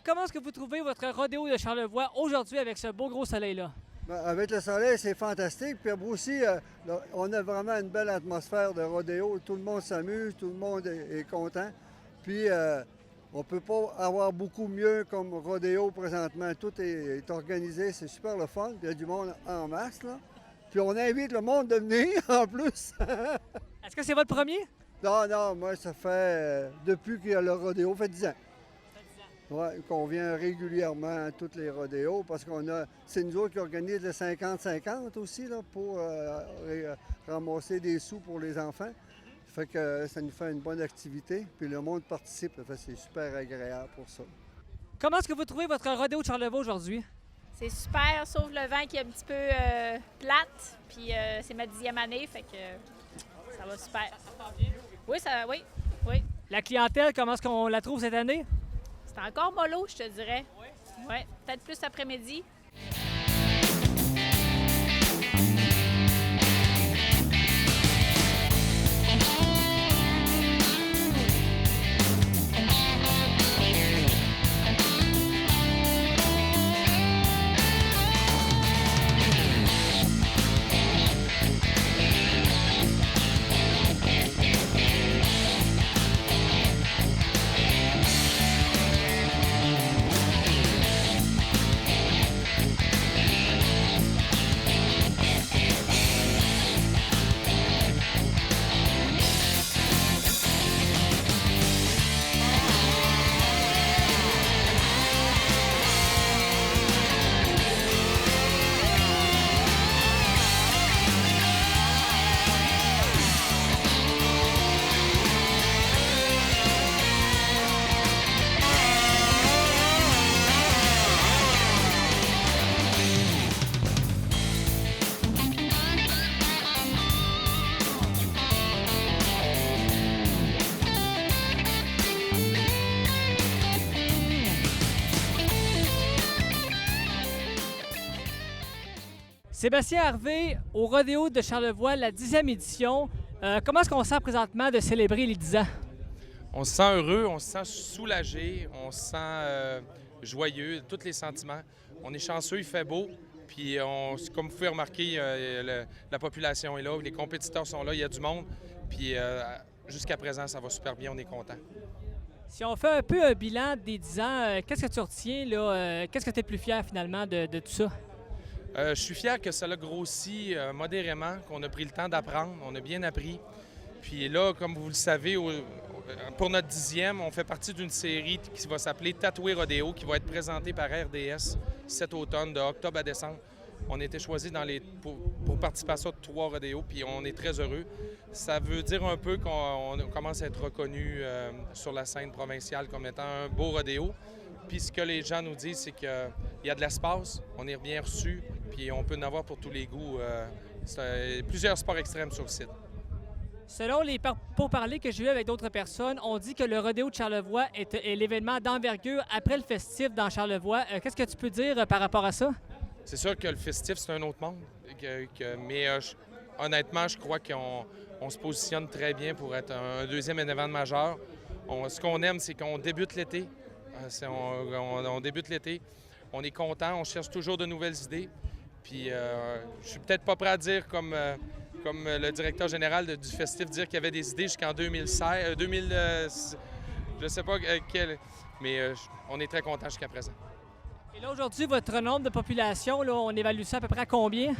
Alors, comment est-ce que vous trouvez votre rodéo de Charlevoix aujourd'hui avec ce beau gros soleil-là? Ben, avec le soleil, c'est fantastique. Puis aussi, on a vraiment une belle atmosphère de rodéo. Tout le monde s'amuse, tout le monde est content. Puis on ne peut pas avoir beaucoup mieux comme rodéo présentement. Tout est organisé, c'est super le fun. Il y a du monde en masse, là. Puis on invite le monde de venir en plus. Est-ce que c'est votre premier? Non, moi, ça fait depuis qu'il y a le rodéo, ça fait 10 ans. Oui, qu'on vient régulièrement à tous les rodéos parce c'est nous autres qui organisent le 50-50 aussi là, pour ramasser des sous pour les enfants. Fait que ça nous fait une bonne activité. Puis le monde participe, fait que c'est super agréable pour ça. Comment est-ce que vous trouvez votre rodéo de Charlevoix aujourd'hui? C'est super, sauf le vent qui est un petit peu plate. Puis c'est ma 10e année, fait que ça va super. Oui. La clientèle, comment est-ce qu'on la trouve cette année? C'est encore mollo, je te dirais. Oui, peut-être plus après-midi. Sébastien Harvey, au rodéo de Charlevoix, la 10e édition. Comment est-ce qu'on sent présentement de célébrer les 10 ans? On se sent heureux, on se sent soulagé, on se sent joyeux, tous les sentiments. On est chanceux, il fait beau, puis comme vous pouvez remarquer, la population est là, les compétiteurs sont là, il y a du monde, puis jusqu'à présent, ça va super bien, on est content. Si on fait un peu un bilan des 10 ans, qu'est-ce que tu retiens, là? Qu'est-ce que tu es le plus fier finalement de tout ça? Je suis fier que ça a grossi modérément, qu'on a pris le temps d'apprendre, on a bien appris. Puis là, comme vous le savez, pour notre 10e, on fait partie d'une série qui va s'appeler Tatoué Rodéo, qui va être présentée par RDS cet automne, de octobre à décembre. On a été choisis pour participer à ça de 3 rodéos, puis on est très heureux. Ça veut dire un peu qu'on commence à être reconnu sur la scène provinciale comme étant un beau rodéo. Puis ce que les gens nous disent, c'est qu'il y a de l'espace, on est bien reçu, puis on peut en avoir pour tous les goûts. Plusieurs sports extrêmes sur le site. Selon les pourparlers que j'ai eu avec d'autres personnes, on dit que le rodéo de Charlevoix est l'événement d'envergure après le festif dans Charlevoix. Qu'est-ce que tu peux dire par rapport à ça? C'est sûr que le festif, c'est un autre monde. Mais honnêtement, je crois qu'on se positionne très bien pour être un deuxième événement majeur. Ce qu'on aime, c'est qu'on débute l'été. On débute l'été. On est content, on cherche toujours de nouvelles idées. Puis je suis peut-être pas prêt à dire comme le directeur général du festif, dire qu'il y avait des idées jusqu'en 2016, je sais pas quel, mais on est très content jusqu'à présent. Et là, aujourd'hui, votre nombre de population, là, on évalue ça à peu près à combien?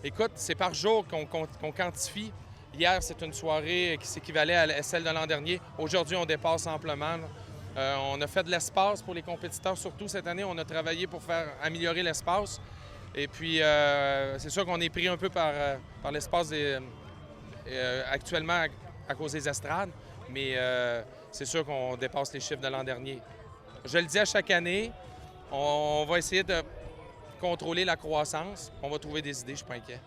Écoute, c'est par jour qu'on quantifie. Hier, c'est une soirée qui s'équivalait à celle de l'an dernier. Aujourd'hui, on dépasse amplement. On a fait de l'espace pour les compétiteurs. Surtout cette année, on a travaillé pour faire améliorer l'espace. Et puis, c'est sûr qu'on est pris un peu par l'espace actuellement à cause des estrades. Mais c'est sûr qu'on dépasse les chiffres de l'an dernier. Je le dis à chaque année, on va essayer de contrôler la croissance. On va trouver des idées, je ne suis pas inquiet.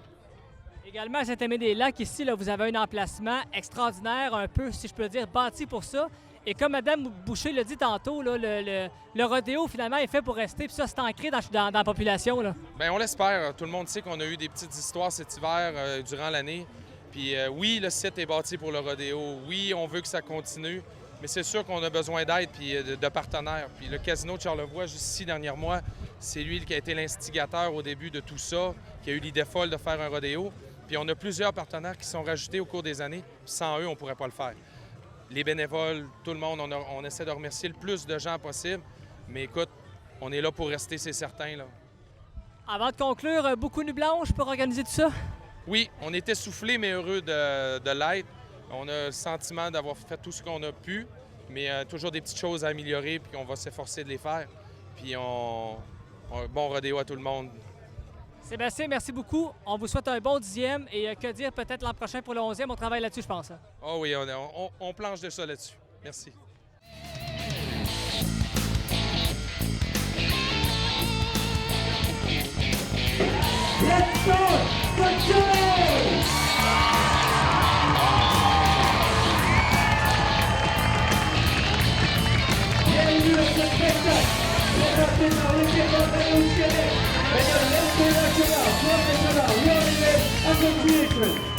Également, à Saint-Aimé-des-Lacs, ici, là, vous avez un emplacement extraordinaire, un peu, si je peux dire, bâti pour ça. Et comme Mme Boucher l'a dit tantôt, là, le rodéo, finalement, est fait pour rester. Puis ça, c'est ancré dans la population. Là. Bien, on l'espère. Tout le monde sait qu'on a eu des petites histoires cet hiver, durant l'année. Puis oui, le site est bâti pour le rodéo. Oui, on veut que ça continue. Mais c'est sûr qu'on a besoin d'aide et de partenaires. Puis le casino de Charlevoix, juste ici, dernier mois, c'est lui qui a été l'instigateur au début de tout ça, qui a eu l'idée folle de faire un rodéo. Puis on a plusieurs partenaires qui sont rajoutés au cours des années. Puis sans eux, on ne pourrait pas le faire. Les bénévoles, tout le monde, on essaie de remercier le plus de gens possible. Mais écoute, on est là pour rester, c'est certain, là. Avant de conclure, beaucoup de nuit blanche pour organiser tout ça? Oui, on est essoufflés, mais heureux de l'être. On a le sentiment d'avoir fait tout ce qu'on a pu, mais toujours des petites choses à améliorer, puis on va s'efforcer de les faire. Puis bon rodéo à tout le monde. Sébastien, merci beaucoup. On vous souhaite un bon 10e et que dire peut-être l'an prochain pour le 11e. On travaille là-dessus, je pense. Oh oui, on planche de ça là-dessus. Merci. Let's start the show! Bienvenue à ce spectacle, présenté par l'équipe d'Ontario du Québec, et de l'International Professional Real Estate Association.